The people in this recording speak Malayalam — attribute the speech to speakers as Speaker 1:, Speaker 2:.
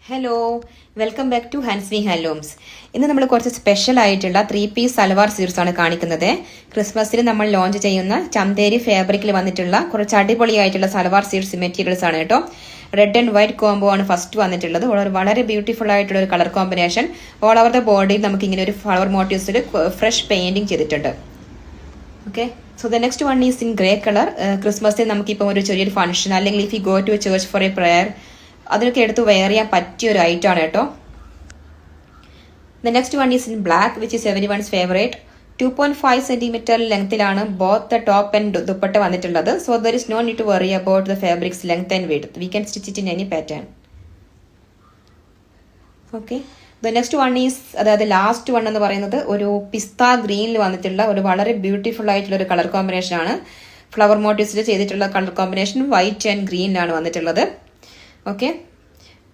Speaker 1: Hello, welcome back to Hansmi handlooms. ഇന്ന് നമ്മൾ കുറച്ച് സ്പെഷ്യൽ ആയിട്ടുള്ള 3-പീസ് സൽവാർ സീറ്റ്സ് ആണ് കാണിക്കുന്നത്. ക്രിസ്മസിന് നമ്മൾ ലോഞ്ച് ചെയ്യുന്ന ചന്തേരി ഫാബ്രിക്കിൽ വന്നിട്ടുള്ള കുറച്ച് അടിപൊളിയായിട്ടുള്ള സൽവാർ സീറ്റ്സ് മെറ്റീരിയൽസ് ആണ് കേട്ടോ. റെഡ് ആൻഡ് വൈറ്റ് കോംബോ ആണ് ഫസ്റ്റ് വന്നിട്ടുള്ളത്. വളരെ ബ്യൂട്ടിഫുൾ ആയിട്ടുള്ള ഒരു colour combination. All over the ബോഡിയിൽ നമുക്ക് ഇങ്ങനെ ഒരു ഫ്ലവർ മോട്ടീവ്സിൽ ഫ്രഷ് പെയിന്റിംഗ് ചെയ്തിട്ടുണ്ട്. Okay, so the next one is in grey colour. ക്രിസ്മസിന് നമുക്കിപ്പോൾ ഒരു ചെറിയൊരു ഫംഗ്ഷൻ അല്ലെങ്കിൽ if you go to church for a prayer അതിനൊക്കെ എടുത്ത് വെയർ ചെയ്യാൻ പറ്റിയ ഒരു ഐറ്റം ആണ് കേട്ടോ. The next one is in black which is every once favourite. 2.5 centimetre ലെങ്ത്തിലാണ് both the top and dupatta വന്നിട്ടുള്ളത്. So there is no need to worry about the fabrics length and width. We can stitch it in any pattern. Okay, the next one is, അതായത് ലാസ്റ്റ് വൺ എന്ന് പറയുന്നത് ഒരു പിസ്ത ഗ്രീനിൽ വന്നിട്ടുള്ള ഒരു വളരെ ബ്യൂട്ടിഫുൾ ആയിട്ടുള്ള ഒരു കളർ കോമ്പിനേഷൻ ആണ്. ഫ്ലവർ മോട്ടീവ്സിൽ ചെയ്തിട്ടുള്ള കളർ കോമ്പിനേഷൻ വൈറ്റ് ആൻഡ് ഗ്രീനിലാണ് വന്നിട്ടുള്ളത്. Okay.